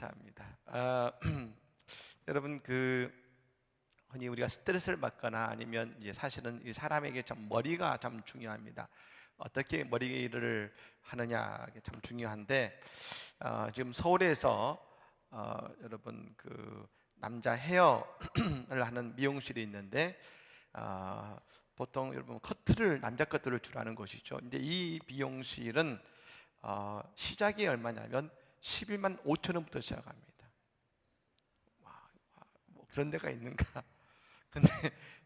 감사합니다. 여러분 흔히 우리가 스트레스를 받거나 아니면 이제 사실은 이 사람에게 참 머리가 참 중요합니다. 어떻게 머리를 하느냐 참 중요한데 지금 서울에서 여러분 남자 헤어를 하는 미용실이 있는데 보통 여러분 남자 커트를 주로 하는 곳이죠. 근데 이 미용실은 시작이 얼마냐면 11만 5천 원부터 시작합니다. 뭐 그런 데가 있는가? 근데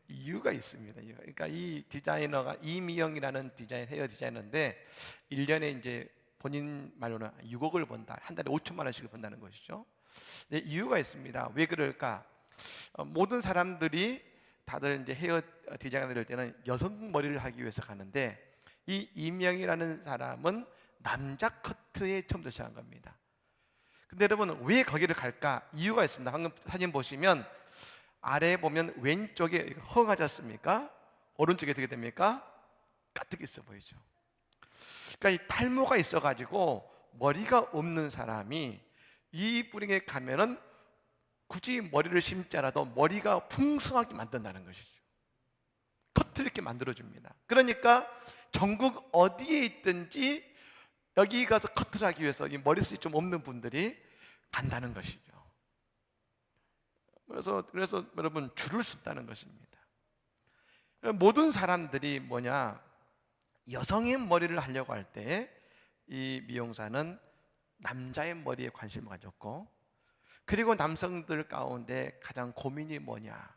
이유가 있습니다. 그러니까 이 디자이너가 이미영이라는 헤어 디자이너인데 1년에 이제 본인 말로는 6억을 번다. 한 달에 5천만 원씩을 번다는 것이죠. 근데 이유가 있습니다. 왜 그럴까? 모든 사람들이 다들 이제 헤어 디자이너 될 때는 여성 머리를 하기 위해서 가는데 이 이명이라는 사람은 남자 커트에 처음부터 시작한 겁니다. 근데 여러분 왜 거기를 갈까? 이유가 있습니다. 방금 사진 보시면 아래 보면 왼쪽에 허가지 않습니까? 오른쪽에 어떻게 됩니까? 가뜩 있어 보이죠. 그러니까 이 탈모가 있어가지고 머리가 없는 사람이 이 분에게 가면은 굳이 머리를 심지 않아도 머리가 풍성하게 만든다는 것이죠. 커트를 이렇게 만들어줍니다. 그러니까 전국 어디에 있든지 여기 가서 커트를 하기 위해서 이 머리숱이 좀 없는 분들이 간다는 것이죠. 그래서 여러분 줄을 쓴다는 것입니다. 모든 사람들이 여성의 머리를 하려고 할 때 이 미용사는 남자의 머리에 관심을 가졌고, 그리고 남성들 가운데 가장 고민이 뭐냐,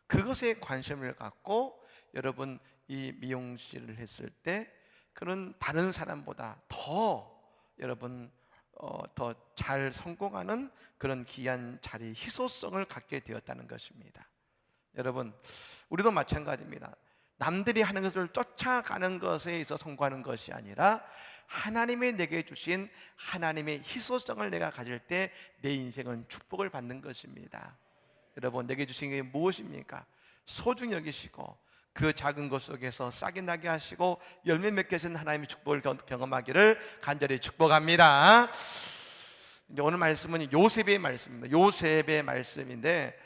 그것에 관심을 갖고 여러분 이 미용실을 했을 때 그런 다른 사람보다 더 여러분 더 잘 성공하는 그런 귀한 자리, 희소성을 갖게 되었다는 것입니다. 여러분 우리도 마찬가지입니다. 남들이 하는 것을 쫓아가는 것에 있어 성공하는 것이 아니라 하나님이 내게 주신 하나님의 희소성을 내가 가질 때 내 인생은 축복을 받는 것입니다. 여러분 내게 주신 게 무엇입니까? 소중히 여기시고 그 작은 것 속에서 싹이 나게 하시고 열매 맺게 하신 하나님의 축복을 경험하기를 간절히 축복합니다. 이제 오늘 말씀은 요셉의 말씀입니다. 요셉의 말씀인데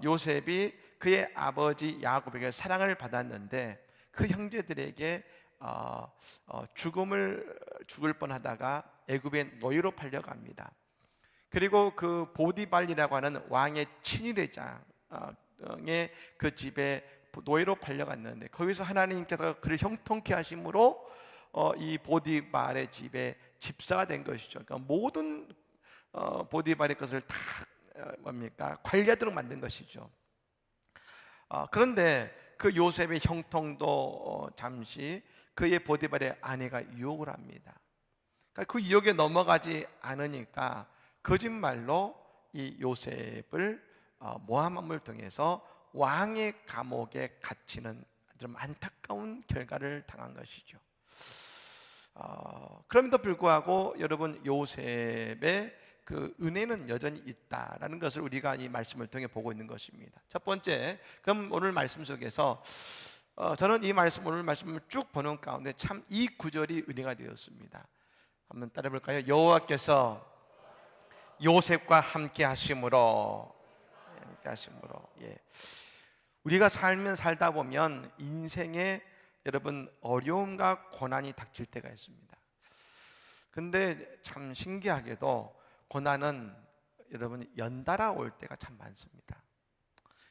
요셉이 그의 아버지 야곱에게 사랑을 받았는데 그 형제들에게 죽을 뻔하다가 애굽의 노예로 팔려갑니다. 그리고 그 보디발이라고 하는 왕의 친위대장의 그 집에 노예로 팔려갔는데 거기서 하나님께서 그를 형통케 하심으로 이 보디발의 집에 집사가 된 것이죠. 그러니까 모든 보디발의 것을 다 관리하도록 만든 것이죠. 그런데 그 요셉의 형통도 잠시 그의 보디발의 아내가 유혹을 합니다. 그러니까 그 유혹에 넘어가지 않으니까 거짓말로 이 요셉을 모함함을 통해서 왕의 감옥에 갇히는 좀 안타까운 결과를 당한 것이죠. 그럼에도 불구하고 여러분 요셉의 그 은혜는 여전히 있다라는 것을 우리가 이 말씀을 통해 보고 있는 것입니다. 첫 번째, 그럼 오늘 말씀 속에서 저는 오늘 말씀을 쭉 보는 가운데 참 이 구절이 은혜가 되었습니다. 한번 따라 볼까요? 여호와께서 요셉과 함께 하심으로. 예. 우리가 살다 보면 인생에 여러분 어려움과 고난이 닥칠 때가 있습니다. 근데 참 신기하게도 고난은 여러분 연달아 올 때가 참 많습니다.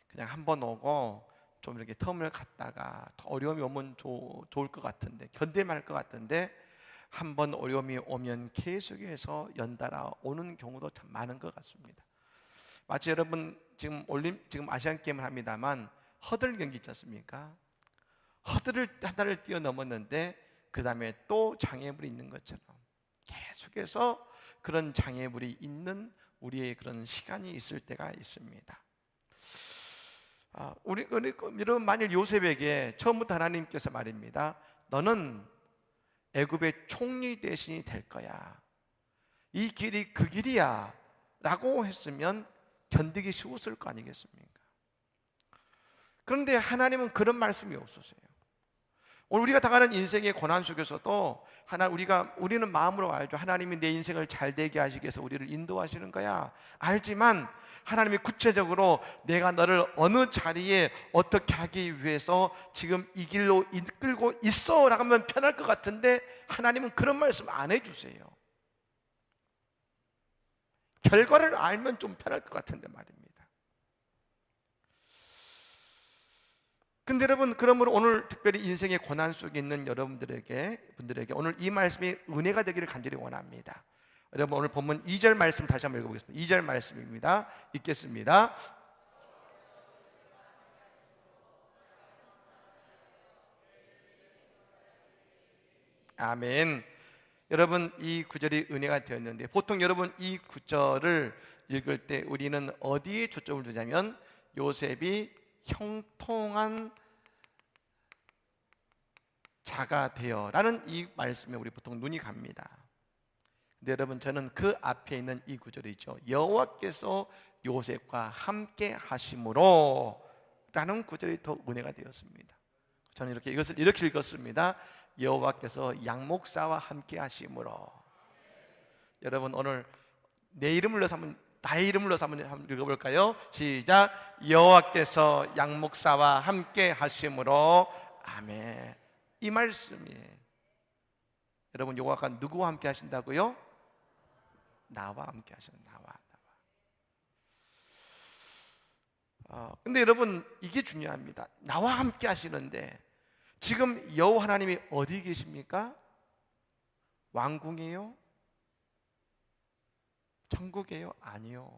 그냥 한번 오고 좀 이렇게 텀을 갖다가 더 어려움이 오면 좋을 것 같은데, 견딜만 할 것 같은데 한번 어려움이 오면 계속해서 연달아 오는 경우도 참 많은 것 같습니다. 마치 여러분 지금 아시안 게임을 합니다만 허들 경기 있지 않습니까? 허들을 하나를 뛰어넘었는데 그 다음에 또 장애물이 있는 것처럼 계속해서 그런 장애물이 있는 우리의 그런 시간이 있을 때가 있습니다. 여러분 만일 요셉에게 처음부터 하나님께서 말입니다. 너는 애굽의 총리 대신이 될 거야. 이 길이 그 길이야 라고 했으면 견디기 쉬웠을 거 아니겠습니까? 그런데 하나님은 그런 말씀이 없으세요. 오늘 우리가 당하는 인생의 고난 속에서도 우리는 마음으로 알죠. 하나님이 내 인생을 잘 되게 하시기 위해서 우리를 인도하시는 거야. 알지만 하나님이 구체적으로 내가 너를 어느 자리에 어떻게 하기 위해서 지금 이 길로 이끌고 있어 라고 하면 편할 것 같은데 하나님은 그런 말씀 안 해주세요. 결과를 알면 좀 편할 것 같은데 말입니다. 근데 여러분, 그러므로 오늘 특별히 인생의 고난 속에 있는 분들에게 오늘 이 말씀이 은혜가 되기를 간절히 원합니다. 여러분, 오늘 본문 2절 말씀 다시 한번 읽어보겠습니다. 2절 말씀입니다. 읽겠습니다. 아멘. 여러분, 이 구절이 은혜가 되었는데 보통 여러분 이 구절을 읽을 때 우리는 어디에 초점을 두냐면 요셉이 형통한 자가 되어라는 이 말씀에 우리 보통 눈이 갑니다. 근데 여러분, 저는 그 앞에 있는 이 구절이 있죠. 여호와께서 요셉과 함께 하심으로 라는 구절이 더 은혜가 되었습니다. 저는 이것을 이렇게 읽었습니다. 여호와께서 양 목사와 함께 하심으로. 여러분, 오늘 나의 이름을 넣어서 한번 읽어볼까요? 시작. 여호와께서 양 목사와 함께 하심으로. 아멘. 이 말씀이에요. 여러분, 여호와가 누구와 함께 하신다고요? 나와 함께 하시는. 나와. 근데 여러분, 이게 중요합니다. 나와 함께 하시는데 지금 여호와 하나님이 어디 계십니까? 왕궁이에요? 천국이에요? 아니요.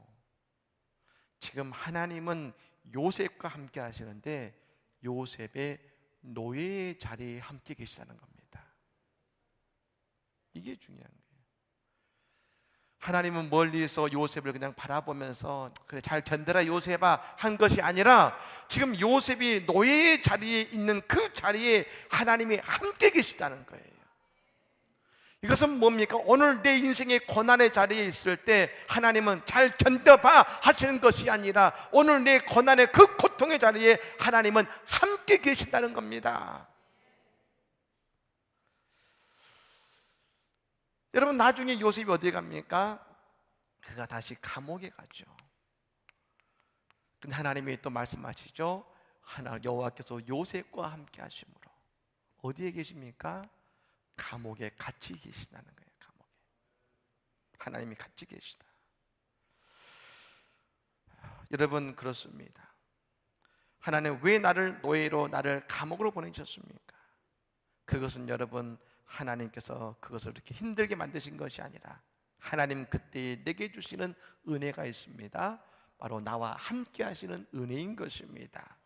지금 하나님은 요셉과 함께 하시는데 요셉의 노예의 자리에 함께 계시다는 겁니다. 이게 중요한 거예요. 하나님은 멀리서 요셉을 그냥 바라보면서 그래 잘 견뎌라 요셉아 한 것이 아니라 지금 요셉이 노예의 자리에 있는 그 자리에 하나님이 함께 계시다는 거예요. 이것은 뭡니까? 오늘 내 인생의 고난의 자리에 있을 때 하나님은 잘 견뎌봐 하시는 것이 아니라 오늘 내 고난의 그 고통의 자리에 하나님은 함께 계신다는 겁니다. 여러분, 나중에 요셉이 어디에 갑니까? 그가 다시 감옥에 가죠. 근데 하나님이 또 말씀하시죠. 여호와께서 요셉과 함께 하심으로. 어디에 계십니까? 감옥에 같이 계시다는 거예요. 감옥에 하나님이 같이 계시다. 여러분, 그렇습니다. 하나님 왜 나를 노예로 나를 감옥으로 보내셨습니까? 그것은 여러분, 하나님께서 그것을 이렇게 힘들게 만드신 것이 아니라 하나님 그때 내게 주시는 은혜가 있습니다. 바로 나와 함께 하시는 은혜인 것입니다.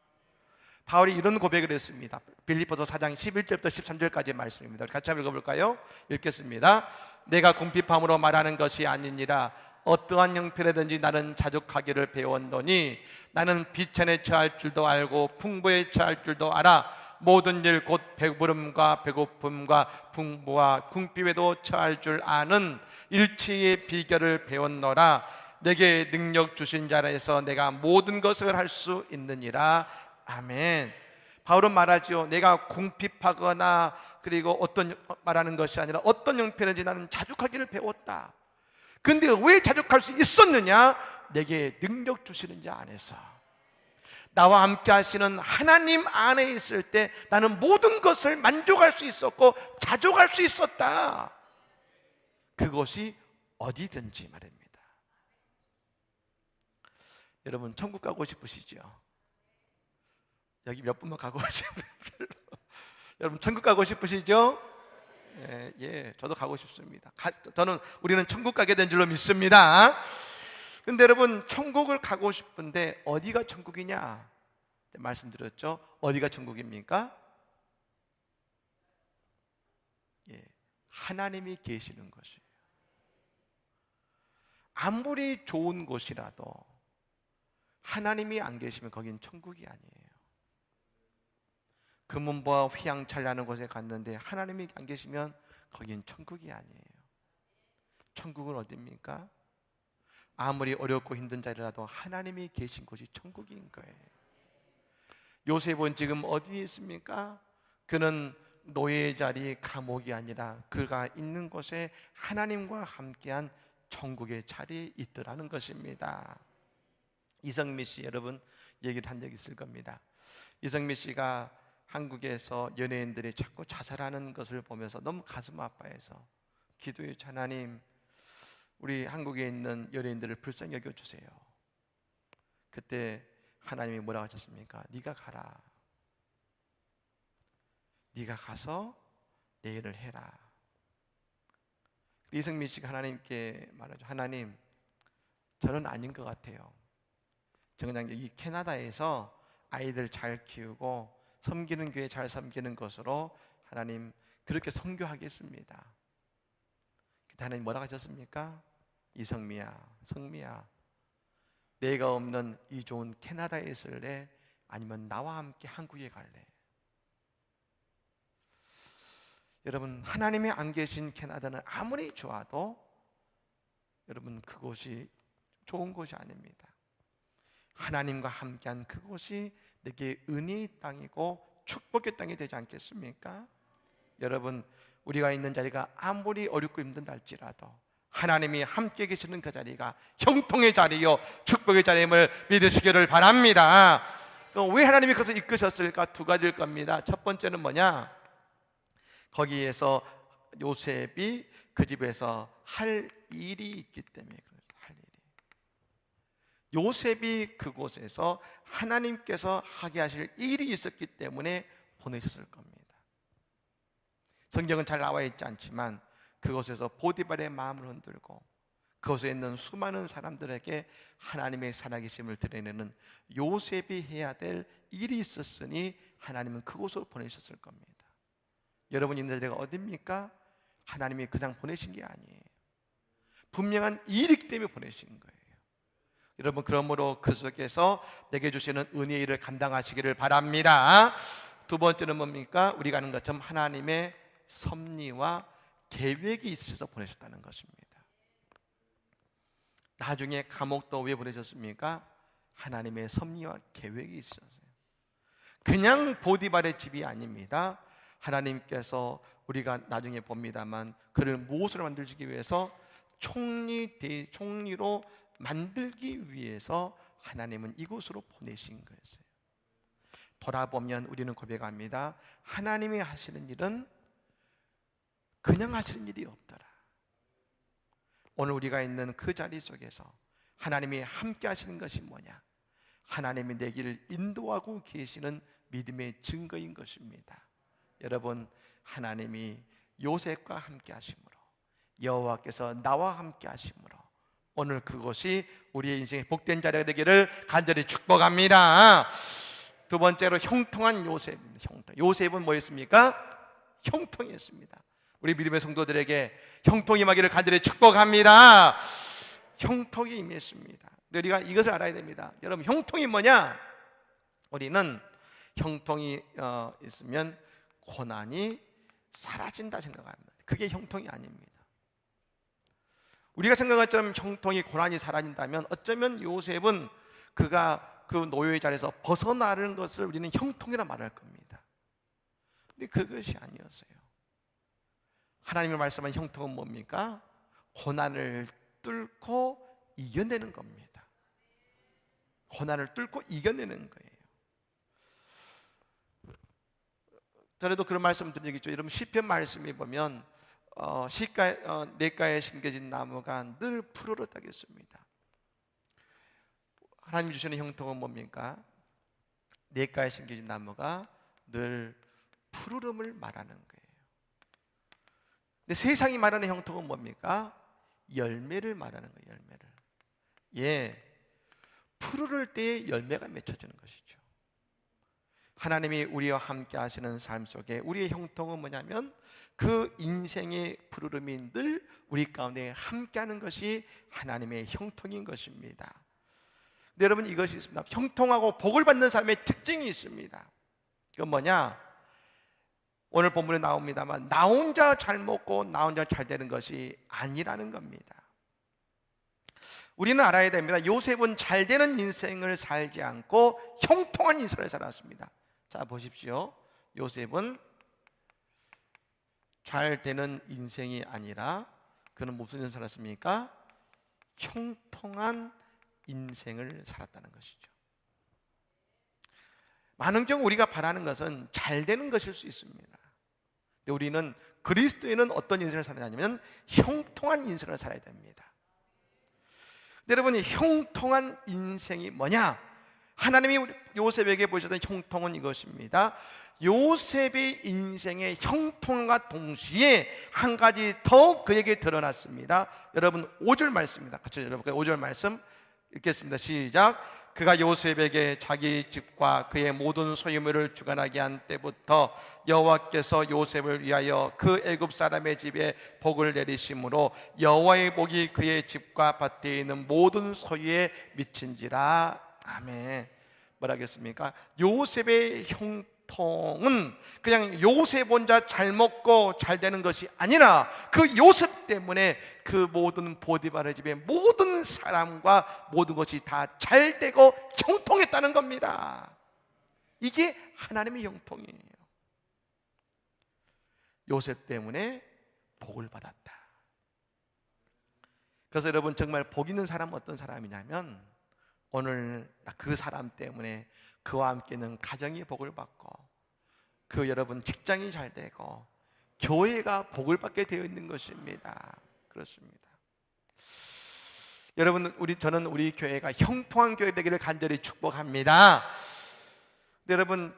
바울이 이런 고백을 했습니다. 빌립보서 4장 11절부터 13절까지의 말씀입니다. 같이 한번 읽어볼까요? 읽겠습니다. 내가 궁핍함으로 말하는 것이 아니니라 어떠한 형편이든지 나는 자족하기를 배웠노니 나는 비천에 처할 줄도 알고 풍부에 처할 줄도 알아. 모든 일 곧 배부름과 배고픔과 풍부와 궁핍에도 처할 줄 아는 일치의 비결을 배웠노라. 내게 능력 주신 자라에서 내가 모든 것을 할 수 있느니라. 아멘. 바울은 말하죠. 내가 궁핍하거나 그리고 말하는 것이 아니라 어떤 형편인지 나는 자족하기를 배웠다. 근데 왜 자족할 수 있었느냐? 내게 능력 주시는 자 안에서, 나와 함께 하시는 하나님 안에 있을 때 나는 모든 것을 만족할 수 있었고 자족할 수 있었다. 그것이 어디든지 말입니다. 여러분, 천국 가고 싶으시죠? 여기 몇 분만 가고 싶으세요? 여러분, 천국 가고 싶으시죠? 예, 저도 가고 싶습니다. 우리는 천국 가게 된 줄로 믿습니다. 근데 여러분, 천국을 가고 싶은데 어디가 천국이냐? 말씀드렸죠. 어디가 천국입니까? 예, 하나님이 계시는 것이에요. 아무리 좋은 곳이라도 하나님이 안 계시면 거긴 천국이 아니에요. 금은보화 휘황찬란한 곳에 갔는데 하나님이 안 계시면 거긴 천국이 아니에요. 천국은 어디입니까? 아무리 어렵고 힘든 자리라도 하나님이 계신 곳이 천국인 거예요. 요셉은 지금 어디에 있습니까? 그는 노예의 자리, 감옥이 아니라 그가 있는 곳에 하나님과 함께한 천국의 자리에 있더라는 것입니다. 이성미 씨, 여러분 얘기를 한 적 있을 겁니다. 이성미 씨가 한국에서 연예인들이 자꾸 자살하는 것을 보면서 너무 가슴 아파해서 기도했죠. 하나님, 우리 한국에 있는 연예인들을 불쌍히 여겨주세요. 그때 하나님이 뭐라고 하셨습니까? 네가 가라. 네가 가서 내 일을 해라. 이성민 씨가 하나님께 말하죠. 하나님, 저는 아닌 것 같아요. 저는 그냥 이 캐나다에서 아이들 잘 키우고 섬기는 교회 잘 섬기는 것으로 하나님 그렇게 선교하겠습니다. 그때 하나님 뭐라고 하셨습니까? 이성미야, 성미야, 내가 없는 이 좋은 캐나다에 있을래? 아니면 나와 함께 한국에 갈래? 여러분, 하나님이 안 계신 캐나다는 아무리 좋아도 여러분 그곳이 좋은 곳이 아닙니다. 하나님과 함께한 그곳이 내게 은혜의 땅이고 축복의 땅이 되지 않겠습니까? 여러분, 우리가 있는 자리가 아무리 어렵고 힘든다 할지라도 하나님이 함께 계시는 그 자리가 형통의 자리요 축복의 자리임을 믿으시기를 바랍니다. 왜 하나님이 그것을 이끄셨을까? 두 가지일 겁니다. 첫 번째는 뭐냐? 거기에서 요셉이 그 집에서 할 일이 있기 때문에 할 일이. 요셉이 그곳에서 하나님께서 하게 하실 일이 있었기 때문에 보내셨을 겁니다. 성경은 잘 나와 있지 않지만 그곳에서 보디발의 마음을 흔들고 그곳에 있는 수많은 사람들에게 하나님의 살아계심을 드러내는 요셉이 해야 될 일이 있었으니 하나님은 그곳으로 보내셨을 겁니다. 여러분 있는 자리가 어디입니까? 하나님이 그냥 보내신 게 아니에요. 분명한 일이기 때문에 보내신 거예요. 여러분, 그러므로 그 속에서 내게 주시는 은혜의 일을 감당하시기를 바랍니다. 두 번째는 뭡니까? 우리가 아는 것처럼 하나님의 섭리와 계획이 있으셔서 보내셨다는 것입니다. 나중에 감옥도 왜 보내셨습니까? 하나님의 섭리와 계획이 있으셨어요. 그냥 보디발의 집이 아닙니다. 하나님께서 우리가 나중에 봅니다만 그를 무엇으로 만들기 위해서 총리로 만들기 위해서 하나님은 이곳으로 보내신 거였어요. 돌아보면 우리는 고백합니다. 하나님이 하시는 일은 그냥 하시는 일이 없더라. 오늘 우리가 있는 그 자리 속에서 하나님이 함께 하시는 것이 뭐냐? 하나님이 내 길을 인도하고 계시는 믿음의 증거인 것입니다. 여러분, 하나님이 요셉과 함께 하심으로 여호와께서 나와 함께 하심으로 오늘 그것이 우리의 인생의 복된 자리가 되기를 간절히 축복합니다. 두 번째로 형통한 요셉입니다. 요셉은 뭐였습니까? 형통했습니다. 우리 믿음의 성도들에게 형통이 임하기를 간절히 축복합니다. 형통이 임했습니다. 우리가 이것을 알아야 됩니다. 여러분, 형통이 뭐냐? 우리는 형통이 있으면 고난이 사라진다 생각합니다. 그게 형통이 아닙니다. 우리가 생각한 것처럼 형통이 고난이 사라진다면 어쩌면 요셉은 그가 그 노예의 자리에서 벗어나는 것을 우리는 형통이라 말할 겁니다. 근데 그것이 아니었어요. 하나님의 말씀한 형통은 뭡니까? 고난을 뚫고 이겨내는 겁니다. 고난을 뚫고 이겨내는 거예요. 전에도 그런 말씀 드린 적 있죠. 여러분, 시편 말씀에 보면 냇가에 심겨진 나무가 늘 푸르렀다겠습니다. 하나님 주시는 형통은 뭡니까? 냇가에 심겨진 나무가 늘 푸르름을 말하는 거예요. 근데 세상이 말하는 형통은 뭡니까? 열매를 말하는 거예요. 열매를. 예, 푸르를 때에 열매가 맺혀지는 것이죠. 하나님이 우리와 함께 하시는 삶 속에 우리의 형통은 뭐냐면 그 인생의 푸르름이 늘 우리 가운데 함께하는 것이 하나님의 형통인 것입니다. 근데 여러분, 이것이 있습니다. 형통하고 복을 받는 삶의 특징이 있습니다. 그건 뭐냐? 오늘 본문에 나옵니다만 나 혼자 잘 먹고 나 혼자 잘 되는 것이 아니라는 겁니다. 우리는 알아야 됩니다. 요셉은 잘 되는 인생을 살지 않고 형통한 인생을 살았습니다. 자, 보십시오. 요셉은 잘 되는 인생이 아니라 그는 무슨 인생을 살았습니까? 형통한 인생을 살았다는 것이죠. 많은 경우 우리가 바라는 것은 잘 되는 것일 수 있습니다. 근데 우리는 그리스도인은 어떤 인생을 살아야 하냐면 형통한 인생을 살아야 됩니다. 근데 여러분, 형통한 인생이 뭐냐? 하나님이 요셉에게 보여줬던 형통은 이것입니다. 요셉의 인생의 형통과 동시에 한 가지 더 그에게 드러났습니다. 여러분 5절 말씀입니다. 같이 여러분 5절 말씀 읽겠습니다. 시작. 그가 요셉에게 자기 집과 그의 모든 소유물을 주관하게 한 때부터 여호와께서 요셉을 위하여 그 애굽 사람의 집에 복을 내리심으로 여호와의 복이 그의 집과 밭에 있는 모든 소유에 미친지라. 아멘. 뭐라 하겠습니까? 요셉의 형통은 그냥 요셉 혼자 잘 먹고 잘 되는 것이 아니라 그 요셉 때문에 그 모든 보디바르 집의 모든 사람과 모든 것이 다 잘 되고 형통했다는 겁니다. 이게 하나님의 형통이에요. 요셉 때문에 복을 받았다. 그래서 여러분, 정말 복 있는 사람은 어떤 사람이냐면 오늘 그 사람 때문에 그와 함께는 가정이 복을 받고 그 여러분 직장이 잘 되고 교회가 복을 받게 되어 있는 것입니다. 그렇습니다. 여러분, 저는 우리 교회가 형통한 교회 되기를 간절히 축복합니다. 여러분,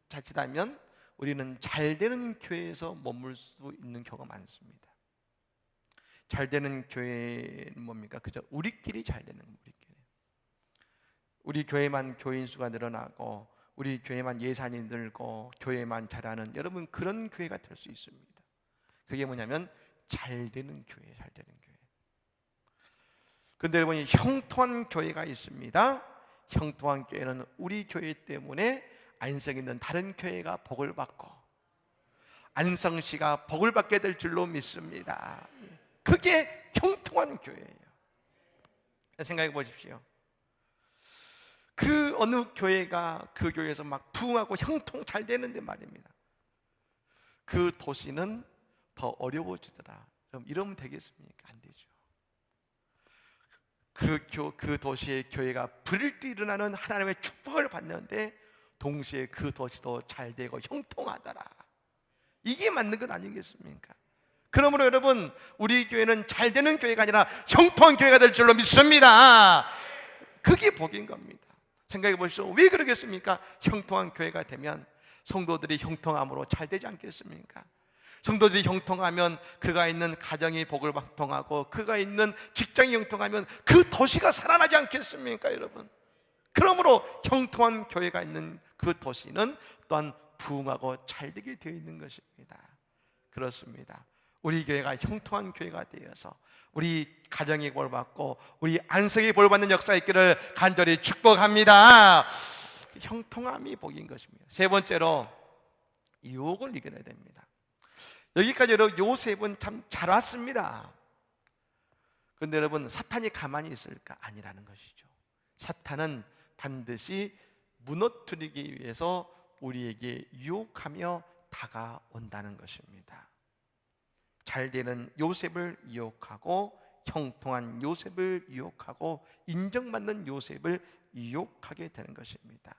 자칫하면 우리는 잘 되는 교회에서 머물 수 있는 경우가 많습니다. 잘 되는 교회는 뭡니까? 그저 우리끼리 잘 되는, 우리끼리. 우리 교회만 교인 수가 늘어나고 우리 교회만 예산이 늘고 교회만 잘하는, 여러분 그런 교회가 될 수 있습니다. 그게 뭐냐면 잘 되는 교회, 잘 되는 교회. 근데 여러분, 형통한 교회가 있습니다. 형통한 교회는 우리 교회 때문에 안성 있는 다른 교회가 복을 받고 안성시가 복을 받게 될 줄로 믿습니다. 그게 형통한 교회예요. 생각해 보십시오. 그 어느 교회가 그 교회에서 막 부흥하고 형통 잘 되는데 말입니다, 그 도시는 더 어려워지더라. 그럼 이러면 되겠습니까? 안 되죠. 그 도시의 교회가 불일 때 일어나는 하나님의 축복을 받는데 동시에 그 도시도 잘 되고 형통하더라. 이게 맞는 것 아니겠습니까? 그러므로 여러분, 우리 교회는 잘 되는 교회가 아니라 형통한 교회가 될 줄로 믿습니다. 그게 복인 겁니다. 생각해 보시죠. 왜 그러겠습니까? 형통한 교회가 되면 성도들이 형통함으로 잘 되지 않겠습니까? 성도들이 형통하면 그가 있는 가정이 복을 형통하고 그가 있는 직장이 형통하면 그 도시가 살아나지 않겠습니까, 여러분? 그러므로 형통한 교회가 있는 그 도시는 또한 부흥하고 잘 되게 되어 있는 것입니다. 그렇습니다. 우리 교회가 형통한 교회가 되어서 우리 가정이 볼 받고 우리 안성이 볼 받는 역사 있기를 간절히 축복합니다. 형통함이 복인 것입니다. 세 번째로 유혹을 이겨내야 됩니다. 여기까지 여러분, 요셉은 참 잘 왔습니다. 그런데 여러분, 사탄이 가만히 있을까? 아니라는 것이죠. 사탄은 반드시 무너뜨리기 위해서 우리에게 유혹하며 다가온다는 것입니다. 잘 되는 요셉을 유혹하고 형통한 요셉을 유혹하고 인정받는 요셉을 유혹하게 되는 것입니다.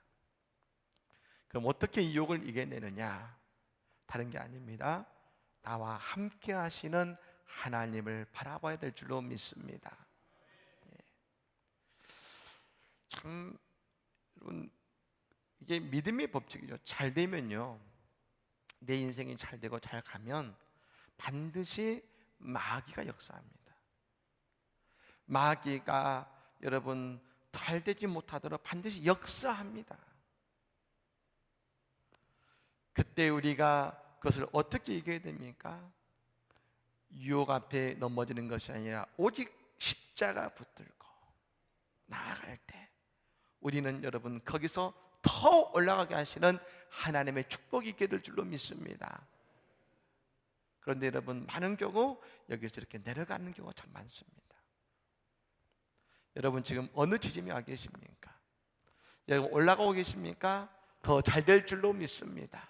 그럼 어떻게 유혹을 이겨내느냐? 다른 게 아닙니다. 나와 함께 하시는 하나님을 바라봐야 될 줄로 믿습니다. 참 여러분, 이게 믿음의 법칙이죠. 잘 되면요, 내 인생이 잘 되고 잘 가면 반드시 마귀가 역사합니다. 마귀가 여러분 잘 되지 못하도록 반드시 역사합니다. 그때 우리가 그것을 어떻게 이겨야 됩니까? 유혹 앞에 넘어지는 것이 아니라 오직 십자가 붙들고 나아갈 때 우리는 여러분 거기서 더 올라가게 하시는 하나님의 축복이 있게 될 줄로 믿습니다. 그런데 여러분, 많은 경우 여기서 이렇게 내려가는 경우가 참 많습니다. 여러분 지금 어느 지점에 와 계십니까? 여러분 올라가고 계십니까? 더 잘 될 줄로 믿습니다.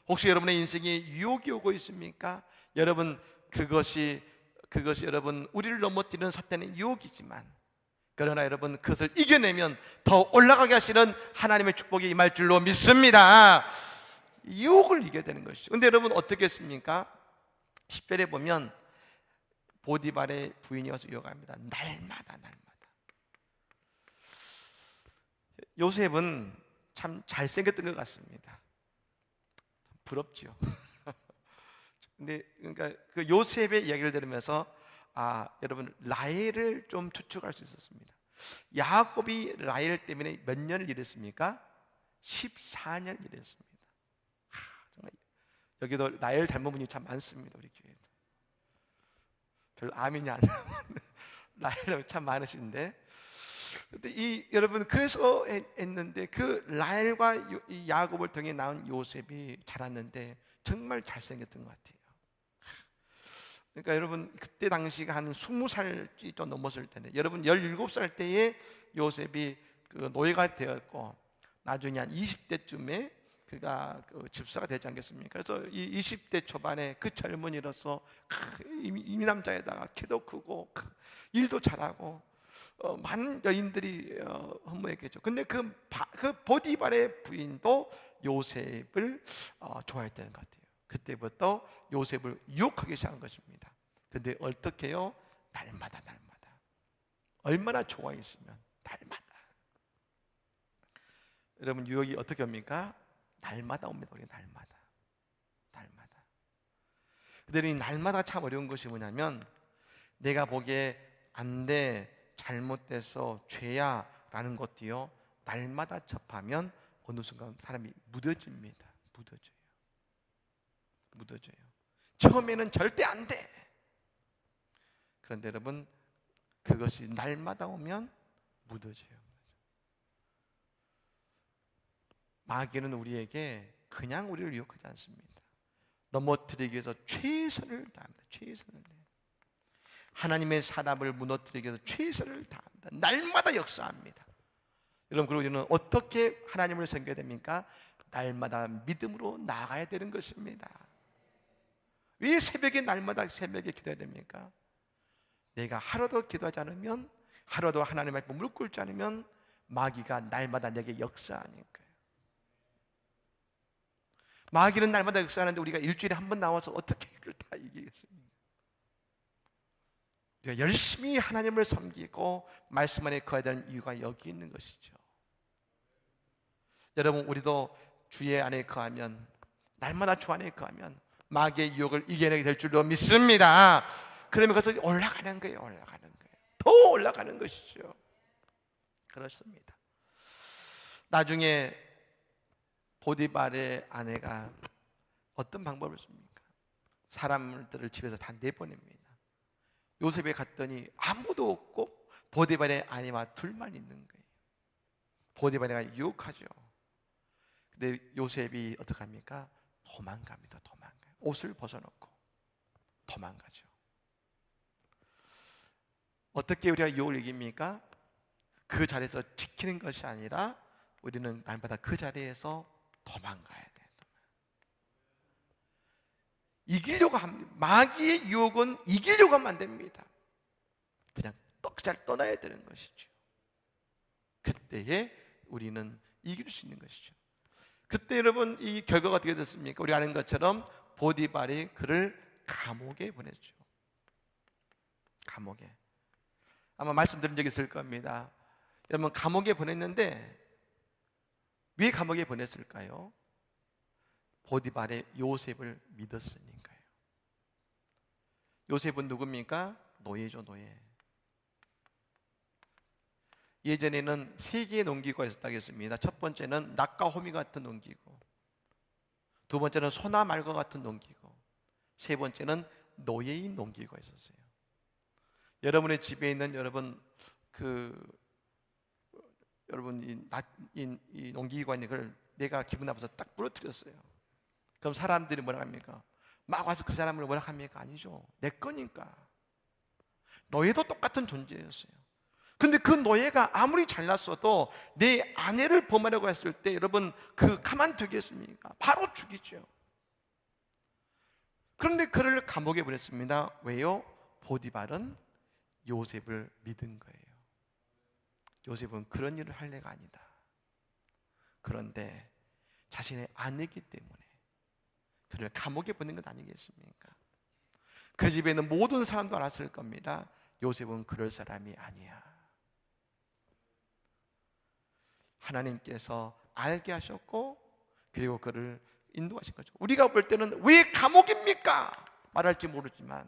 혹시 여러분의 인생에 유혹이 오고 있습니까? 여러분, 그것이 여러분 우리를 넘어뜨리는 사탄의 유혹이지만, 그러나 여러분 그것을 이겨내면 더 올라가게 하시는 하나님의 축복이 임할 줄로 믿습니다. 유혹을 이겨야 되는 것이죠. 근데 여러분 어떻게 했습니까? 10절에 보면 보디발의 부인이 와서 유혹합니다. 날마다. 요셉은 참 잘생겼던 것 같습니다. 부럽지요. 근데 그러니까 그 요셉의 이야기를 들으면서 여러분 라헬을 좀 추측할 수 있었습니다. 야곱이 라헬 때문에 몇 년을 일했습니까? 14년 일했습니다. 정말 여기도 라헬 닮은 분이 참 많습니다. 우리 교회도 별 아멘이 안 나오는데 라헬 참 많으신데, 근데 여러분 그래서 했는데 그 라헬과 이 야곱을 통해 낳은 요셉이 자랐는데 정말 잘생겼던 것 같아요. 그러니까 여러분 그때 당시가 한 20살이 좀 넘었을 텐데, 여러분 17살 때에 요셉이 그 노예가 되었고 나중에 한 20대쯤에 그가 그 집사가 되지 않겠습니까? 그래서 이 20대 초반에 그 젊은이로서 이민남자에다가 키도 크고 일도 잘하고 많은 여인들이 허무했겠죠. 근데 그 보디발의 부인도 요셉을 좋아했다는 것 같아요. 그때부터 요셉을 유혹하기 시작한 것입니다. 근데 어떻게 해요? 날마다 얼마나 좋아했으면 날마다. 여러분 유혹이 어떻게 옵니까? 날마다 옵니다. 우리 날마다. 근데 이 날마다 참 어려운 것이 뭐냐면, 내가 보기에 안 돼, 잘못돼서 죄야 라는 것도요, 날마다 접하면 어느 순간 사람이 무뎌집니다. 무뎌져요. 처음에는 절대 안 돼. 그런데 여러분 그것이 날마다 오면 무뎌져요. 마귀는 우리에게 그냥 우리를 유혹하지 않습니다. 넘어뜨리기 위해서 최선을 다합니다. 하나님의 사람을 무너뜨리기 위해서 최선을 다합니다. 날마다 역사합니다. 여러분, 그리고 우리는 어떻게 하나님을 섬겨야 됩니까? 날마다 믿음으로 나아가야 되는 것입니다. 왜 날마다 새벽에 기도해야 됩니까? 내가 하루도 기도하지 않으면, 하루도 하나님 앞에 무릎 꿇지 않으면 마귀가 날마다 내게 역사하니까요. 마귀는 날마다 역사하는데 우리가 일주일에 한 번 나와서 어떻게 그걸 다 이기겠습니까? 우리가 열심히 하나님을 섬기고 말씀 안에 거해야 되는 이유가 여기 있는 것이죠. 여러분, 우리도 주의 안에 거하면, 날마다 주 안에 거하면 마귀의 유혹을 이겨내게 될 줄로 믿습니다. 그러면 그것을 올라가는 거예요. 더 올라가는 것이죠. 그렇습니다. 나중에 보디발의 아내가 어떤 방법을 씁니까? 사람들을 집에서 다 내보냅니다. 요셉에 갔더니 아무도 없고 보디발의 아내와 둘만 있는 거예요. 보디발이가 유혹하죠. 근데 요셉이 어떻게 합니까? 도망갑니다. 옷을 벗어놓고 도망가죠. 어떻게 우리가 유혹을 이깁니까? 그 자리에서 지키는 것이 아니라 우리는 날마다 그 자리에서 도망가야 돼요. 이기려고 합니다. 마귀의 유혹은 이기려고 하면 안 됩니다. 그냥 잘 떠나야 되는 것이죠. 그때에 우리는 이길 수 있는 것이죠. 그때 여러분 이 결과가 어떻게 됐습니까? 우리 아는 것처럼 보디발이 그를 감옥에 보냈죠. 감옥에. 아마 말씀드린 적이 있을 겁니다. 여러분, 감옥에 보냈는데 왜 감옥에 보냈을까요? 보디발의 요셉을 믿었으니까요. 요셉은 누굽니까? 노예죠, 노예. 예전에는 세 개의 농기구가 있었다고 했습니다. 첫 번째는 낙과 호미 같은 농기구, 두 번째는 소나 말과 같은 농기구, 세 번째는 노예인 농기구가 있었어요. 여러분의 집에 있는 이 농기구가 있는 걸 내가 기분 나빠서 딱 부러뜨렸어요. 그럼 사람들이 뭐라 합니까? 막 와서 그 사람을 뭐라 합니까? 아니죠. 내 거니까. 노예도 똑같은 존재였어요. 근데 그 노예가 아무리 잘났어도 내 아내를 범하려고 했을 때 여러분 그 가만두겠습니까? 바로 죽이죠. 그런데 그를 감옥에 보냈습니다. 왜요? 보디발은 요셉을 믿은 거예요. 요셉은 그런 일을 할 애가 아니다. 그런데 자신의 아내이기 때문에 그를 감옥에 보낸 것 아니겠습니까? 그 집에 있는 모든 사람도 알았을 겁니다. 요셉은 그럴 사람이 아니야. 하나님께서 알게 하셨고 그리고 그를 인도하신 거죠. 우리가 볼 때는 왜 감옥입니까? 말할지 모르지만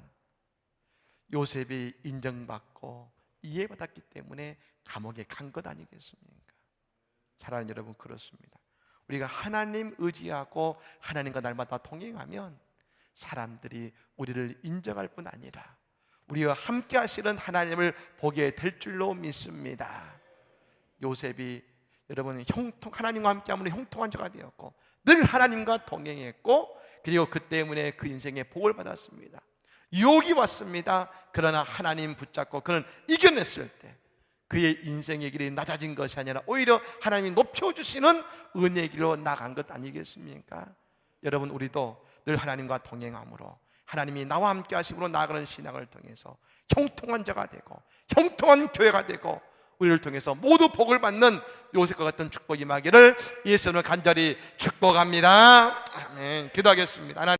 요셉이 인정받고 이해받았기 때문에 감옥에 간 것 아니겠습니까? 사랑하는 여러분, 그렇습니다. 우리가 하나님 의지하고 하나님과 날마다 동행하면 사람들이 우리를 인정할 뿐 아니라 우리와 함께 하시는 하나님을 보게 될 줄로 믿습니다. 요셉이 여러분 하나님과 함께 함으로 형통한 자가 되었고 늘 하나님과 동행했고 그리고 그 때문에 그 인생의 복을 받았습니다. 유혹이 왔습니다. 그러나 하나님 붙잡고 그는 이겨냈을 때 그의 인생의 길이 낮아진 것이 아니라 오히려 하나님이 높여주시는 은혜의 길로 나간 것 아니겠습니까? 여러분, 우리도 늘 하나님과 동행함으로 하나님이 나와 함께 하심으로 나아가는 신앙을 통해서 형통한 자가 되고 형통한 교회가 되고 우리를 통해서 모두 복을 받는 요셉과 같은 축복이 임하기를 예수님을 간절히 축복합니다. 아멘. 기도하겠습니다. 하나님.